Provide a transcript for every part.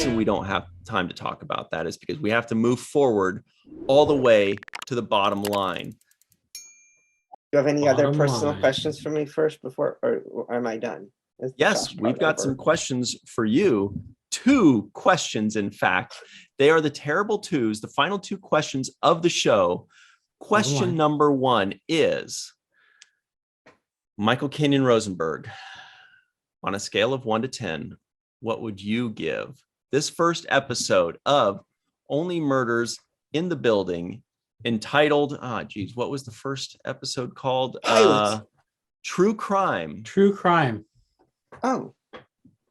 reason we don't have time to talk about that is because we have to move forward all the way to the bottom line. Do you have any other Bottom personal line. questions for me first before, or am I done? Is Yes, Josh we've got over? some questions for you. 2 questions, in fact. They are the terrible twos, the final 2 questions of the show. Question number 1 is, Michael Kenyon Rosenberg, on a scale of 1 to 10, what would you give this first episode of Only Murders in the Building, entitled, what was the first episode called? True Crime. True Crime. Oh,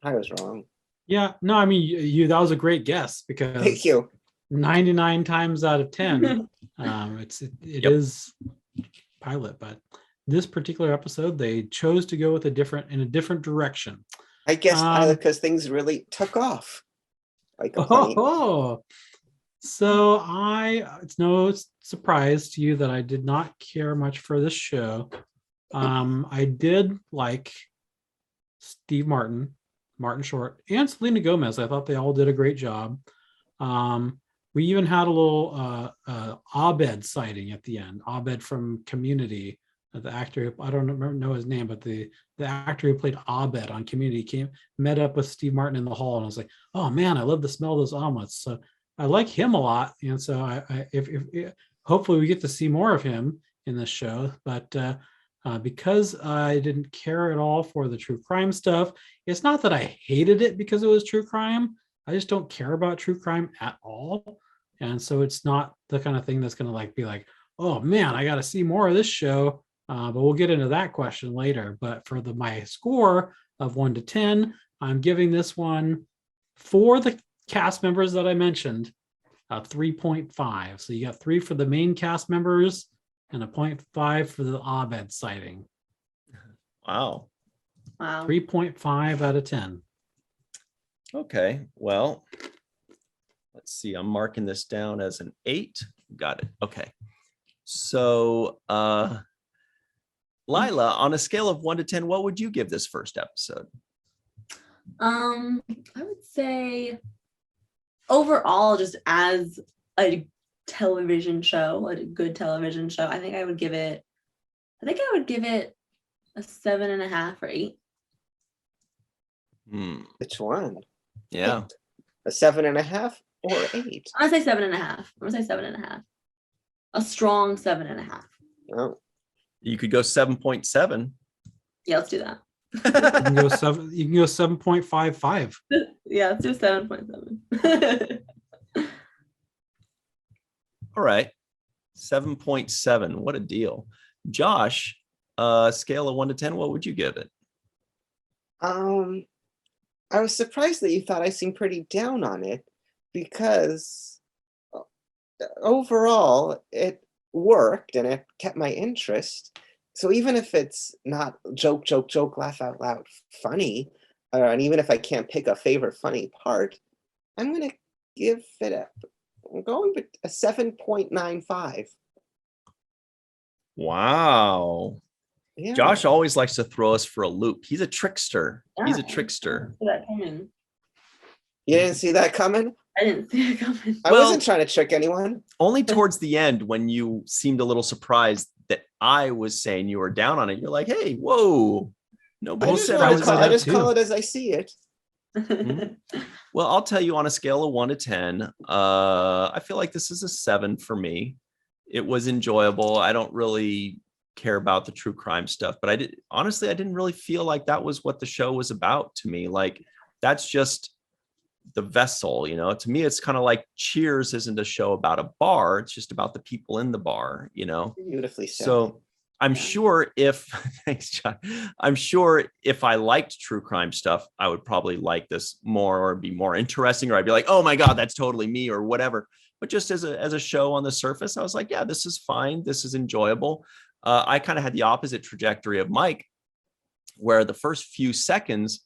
I was wrong. Yeah, no, I mean, you that was a great guess because Thank you. 99 times out of 10, it is pilot, but this particular episode, they chose to go with in a different direction. I guess pilot because things really took off. Like a plane. So it's no surprise to you that I did not care much for this show. I did like Steve Martin Short, and Selena Gomez. I thought they all did a great job. We even had a little Abed sighting at the end. Abed from Community, the actor. I don't know his name, but the actor who played Abed on Community met up with Steve Martin in the hall, and I was like, "Oh man, I love the smell of those omelets." So I like him a lot, and so if hopefully we get to see more of him in this show. But because I didn't care at all for the true crime stuff, it's not that I hated it because it was true crime. I just don't care about true crime at all, and so it's not the kind of thing that's going to be like, oh man, I got to see more of this show. But we'll get into that question later. But for my score of 1 to 10, I'm giving this one, for the cast members that I mentioned, a 3.5. So you got 3 for the main cast members and a 0.5 for the Abed sighting. Wow. 3.5 out of 10. Okay, well, let's see. I'm marking this down as an 8. Got it. Okay. So, Laila, on a scale of 1 to 10, what would you give this first episode? I would say overall, just as a television show, a good television show, I think I would give it a 7.5 or 8. Which one? Yeah. 8. A 7.5 or 8? I'm gonna say 7.5. A strong 7.5. Oh. You could go 7.7. Yeah, let's do that. You can go 7.55. Yeah, let's do 7.7. All right. 7.7. What a deal. Josh, scale of 1 to 10, what would you give it? I was surprised that you thought I seemed pretty down on it, because overall it worked and it kept my interest. So even if it's not joke, laugh out loud funny, and even if I can't pick a favorite funny part, I'm going to give it I'm going with a 7.95. Wow. Yeah. Josh always likes to throw us for a loop. He's a trickster. He's a Yeah. trickster. That coming. You didn't see that coming? I didn't see it coming. I wasn't trying to trick anyone. Only towards the end, when you seemed a little surprised that I was saying you were down on it, you're like, hey, whoa. Nobody said I was. I just call it as I see it. Well, I'll tell you, on a scale of 1 to 10, I feel like this is a 7 for me. It was enjoyable. I don't really care about the true crime stuff, but I didn't really feel like that was what the show was about to me. Like, that's just the vessel, to me. It's kind of like Cheers isn't a show about a bar. It's just about the people in the bar, Beautifully said. So I'm sure thanks, John. I'm sure if I liked true crime stuff, I would probably like this more, or be more interesting, or I'd be like, oh my God, that's totally me, or whatever. But just as a show on the surface, I was like, yeah, this is fine. This is enjoyable. I kind of had the opposite trajectory of Mike, where the first few seconds,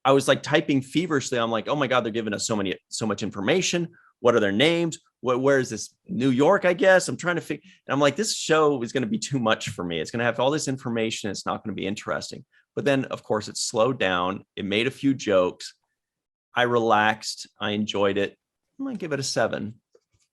I was like typing feverishly. I'm like, oh my God, they're giving us so much information. What are their names? Where is this? New York, I guess. I'm trying to figure. And I'm like, this show is going to be too much for me. It's going to have all this information. It's not going to be interesting. But then, of course, it slowed down. It made a few jokes. I relaxed. I enjoyed it. I'm gonna give it a 7.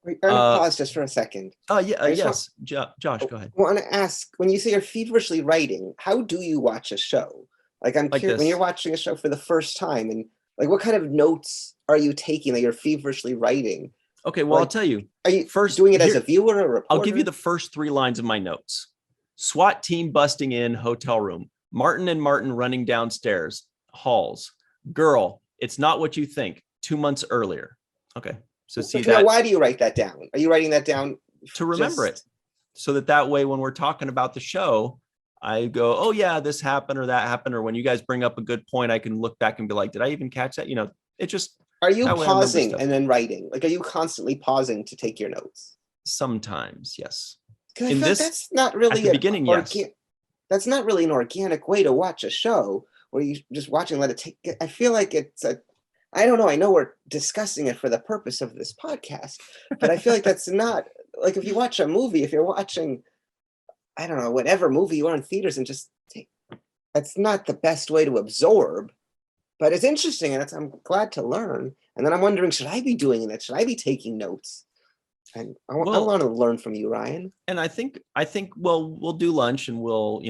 Wait, I'm gonna pause just for a second. Yes. Josh, go ahead. I want to ask, when you say you're feverishly writing, how do you watch a show? Like, I'm Like curious, when this. you're watching a show for the first time, and like, what kind of notes are you taking that you're feverishly writing? Okay, well, I'll Like, tell you. Are you First, doing it as here- a viewer or a reporter? I'll give you the first 3 lines of my notes. SWAT team busting in hotel room. Martin and Martin running downstairs. Halls. Girl, it's not what you think. 2 months earlier. Okay. So see Now, that why do you write that down? Are you writing that down to remember it, so that way when we're talking about the show, I go, oh yeah, this happened or that happened, or when you guys bring up a good point, I can look back and be like, did I even catch that? It just. Are you that way I remember pausing stuff. and then writing? Like, are you constantly pausing to take your notes? Sometimes, yes. 'Cause I In feel like this- that's not really at the beginning, yes. That's not really an organic way to watch a show where you just watch and let it take. I feel like I don't know. I know we're discussing it for the purpose of this podcast, but I feel like that's not like if you watch a movie, if you're watching, I don't know, whatever movie you are in theaters and just take, that's not the best way to absorb, but it's interesting and I'm glad to learn. And then I'm wondering, should I be doing that? Should I be taking notes? And I want to learn from you, Ryan. And I think, well, we'll do lunch and I'll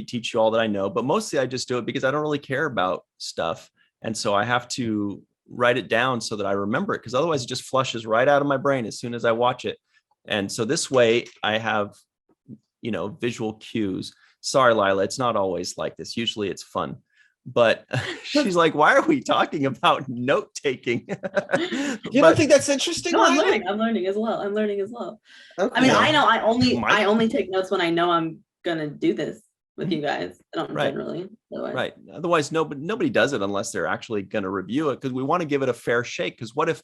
teach you all that I know, but mostly I just do it because I don't really care about stuff. And so I have to write it down so that I remember it, because otherwise it just flushes right out of my brain as soon as I watch it. And so this way I have, visual cues. Sorry, Laila, it's not always like this. Usually it's fun. But she's like, why are we talking about note taking? You don't think that's interesting? No, Ryan? I'm learning as well. Okay. I mean, I know My- I only take notes when I know I'm gonna do this with you guys. I don't Right. generally. Otherwise. Right. Otherwise, nobody does it unless they're actually going to review it, because we want to give it a fair shake. Because what if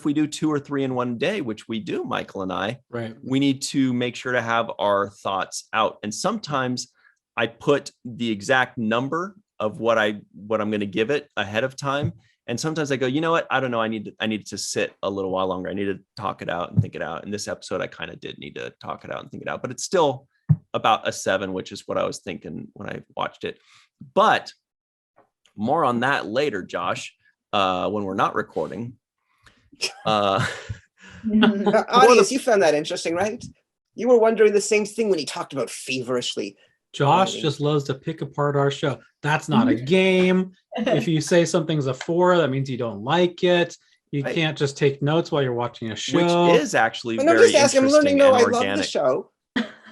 we do 2 or 3 in one day, which we do, Michael and I? Right. We need to make sure to have our thoughts out. And sometimes I put the exact number of what I'm going to give it ahead of time. And sometimes I go, you know what? I don't know. I need to sit a little while longer. I need to talk it out and think it out. In this episode, I kind of did need to talk it out and think it out, but it's still about a 7, which is what I was thinking when I watched it. But more on that later, Josh, when we're not recording. Audience, you found that interesting, right? You were wondering the same thing when he talked about feverishly. Josh just loves to pick apart our show. That's not a game. If you say something's a 4, that means you don't like it. You Right. can't just take notes while you're watching a show. Which is actually And I'm very just asking, I'm interesting learning. No, and I love the organic. show.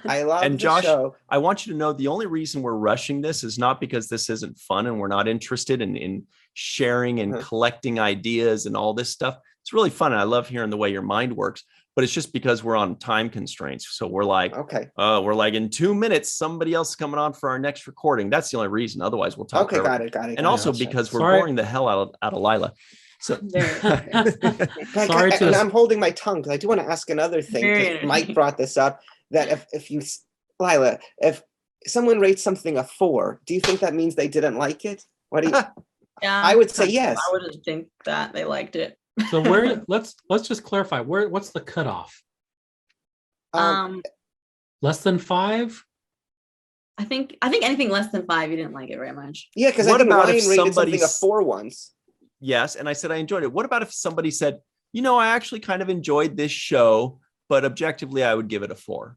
I love And the Josh, show. I want you to know the only reason we're rushing this is not because this isn't fun and we're not interested in sharing and collecting ideas and all this stuff. It's really fun. And I love hearing the way your mind works, but it's just because we're on time constraints. So we're like, Okay. we're like in 2 minutes, somebody else is coming on for our next recording. That's the only reason. Otherwise we'll talk. Okay, forever. got it. And also Gotcha. because we're Sorry. boring the hell out of Laila. So Sorry to- And I'm holding my tongue because I do want to ask another thing. 'Cause Very Mike brought this up that if you, Laila, if someone rates something a 4, do you think that means they didn't like it? What do you? Yeah, I would say yes. I wouldn't think that they liked it. So where let's just clarify what's the cutoff? Less than 5? I think anything less than 5, you didn't like it very much. Yeah, because I What think about Ryan if rated something a somebody's- 4 once. yes. And I said, I enjoyed it. What about if somebody said, I actually kind of enjoyed this show, but objectively, I would give it a 4.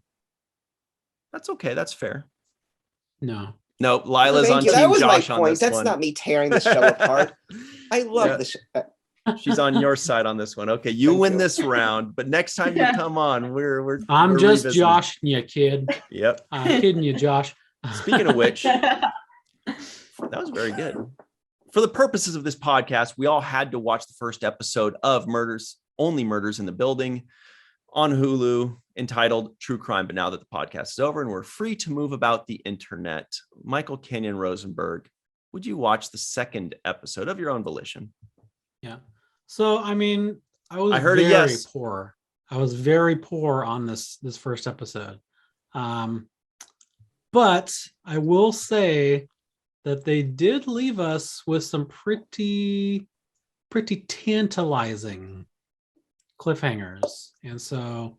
That's okay. That's fair. No. No, Lila's Thank on you. Team That was Josh my on point. this That's one. not me tearing the show apart. I love Yeah. the show. She's on your side on this one. Okay, you Thank win you. this round, but next time you come on, we're I'm we're just revisiting. joshing you, kid. Yep. I'm kidding you, Josh. Speaking of which, that was very good. For the purposes of this podcast, we all had to watch the first episode of Only Murders in the Building on Hulu, entitled True Crime. But now that the podcast is over and we're free to move about the internet, Michael Kenyon Rosenberg, would you watch the second episode of your own volition? Yeah. So I mean, I heard a very yes. poor. I was very poor on this first episode. But I will say that they did leave us with some pretty tantalizing cliffhangers. And so,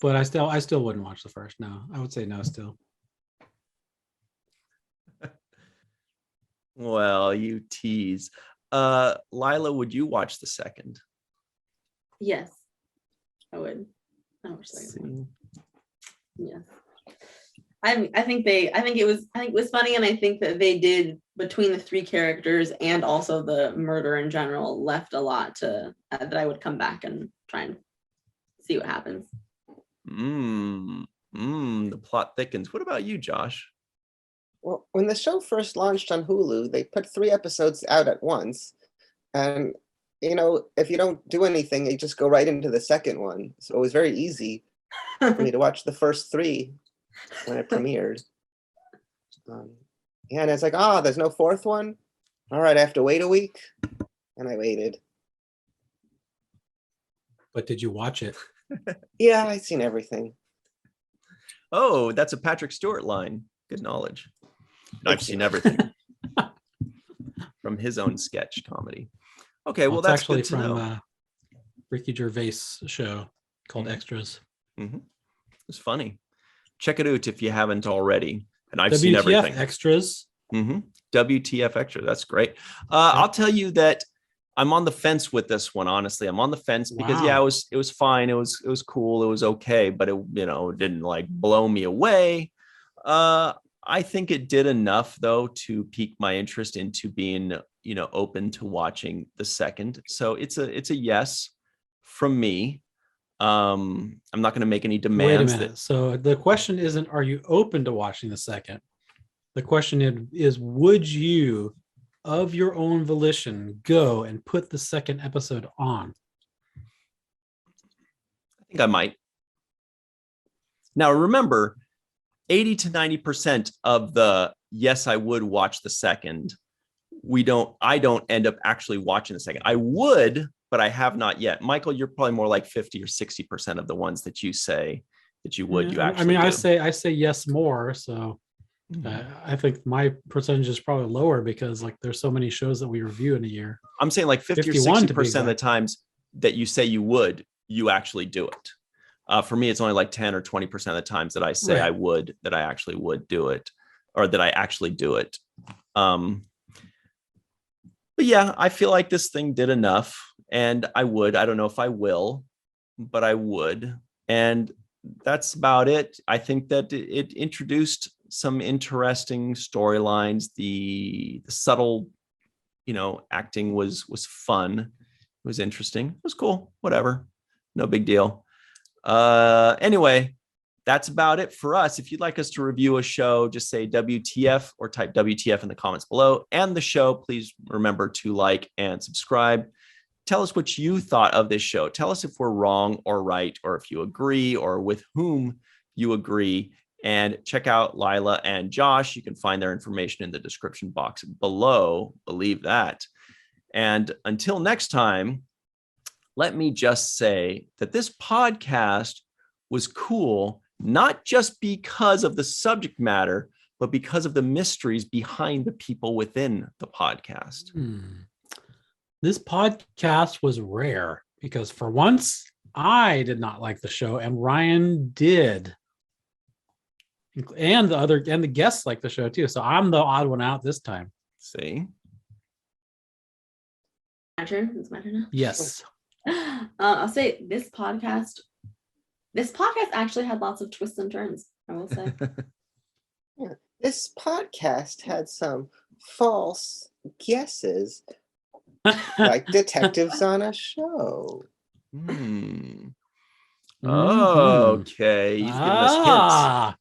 but I still wouldn't watch the first. No, I would say no still. Well, you tease. Laila, would you watch the second? Yes, I would. I watch the second one. Yeah. I think it was funny, and I think that they did, between the three characters and also the murder in general, left a lot to that I would come back and try and see what happens. The plot thickens. What about you, Josh? Well, when the show first launched on Hulu, they put 3 episodes out at once. And, if you don't do anything, you just go right into the second one. So it was very easy for me to watch the first 3 when it premiered. And it's like, there's no 4th one? All right, I have to wait a week. And I waited. But did you watch it? Yeah, I've seen everything. Oh, that's a Patrick Stewart line. Good knowledge. I've seen everything from his own sketch comedy. Okay, well, it's that's actually good to know. from Ricky Gervais' show called Extras. It's funny. Check it out if you haven't already. And I've seen WTF everything. Extras. WTF Extra. That's great. I'll tell you that I'm on the fence with this one. Honestly, I'm on the fence because it was fine. It was cool. It was okay, but it didn't like blow me away. I think it did enough though to pique my interest into being open to watching the second. So it's a yes from me. I'm not going to make any demands. Wait a minute. So the question isn't, are you open to watching the second? The question is, would you, of your own volition, go and put the second episode on? I think I might. Now, remember, 80 to 90% of the yes, I would watch the second. I don't end up actually watching the second. I would, but I have not yet. Michael, you're probably more like 50 or 60% of the ones that you say that you would. Yeah, I say yes more. So I think my percentage is probably lower because like there's so many shows that we review in a year. I'm saying like 50 or 60% of the times that you say you would, you actually do it. For me, it's only like 10 or 20% of the times that I say I would, that I actually would do it, or that I actually do it. But yeah, I feel like this thing did enough, and I would. I don't know if I will, but I would. And that's about it. I think that it introduced some interesting storylines. The subtle, acting was fun. It was interesting. It was cool. Whatever. No big deal. Anyway, that's about it for us. If you'd like us to review a show, just say WTF or type WTF in the comments below. And the show, please remember to like and subscribe. Tell us what you thought of this show. Tell us if we're wrong or right, or if you agree, or with whom you agree. And check out Laila and Josh. You can find their information in the description box below. Believe that. And until next time, let me just say that this podcast was cool, not just because of the subject matter, but because of the mysteries behind the people within the podcast. This podcast was rare because for once I did not like the show and Ryan did. And the guests like the show too. So I'm the odd one out this time. See? My turn? It's my turn now? Yes. I'll say this podcast actually had lots of twists and turns, I will say. Yeah. This podcast had some false guesses, like detectives on a show. Okay. He's giving us hints.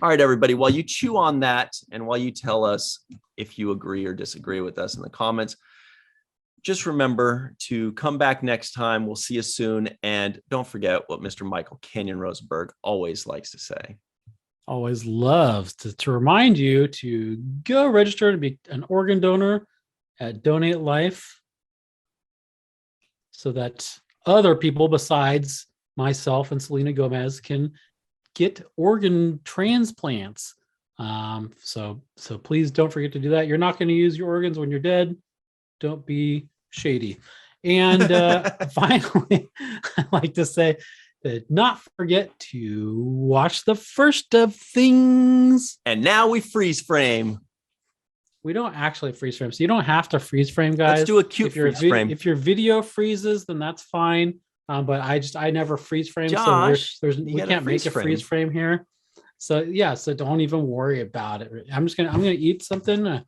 All right, everybody. While you chew on that and while you tell us if you agree or disagree with us in the comments, just remember to come back next time. We'll see you soon. And don't forget what Mr. Michael Kenyon Rosenberg always likes to say. Always loves to remind you to go register to be an organ donor at Donate Life so that other people besides myself and Selena Gomez can get organ transplants. So please don't forget to do that. You're not going to use your organs when you're dead. Don't be shady. And finally, I like to say that not forget to watch the first of things. And now we freeze frame. We don't actually freeze frame, so you don't have to freeze frame, guys. Let's do a cute if your freeze frame. If your video freezes, then that's fine. But I never freeze frame, Josh, so we can't make a freeze frame here. So yeah, so don't even worry about it. I'm gonna eat something.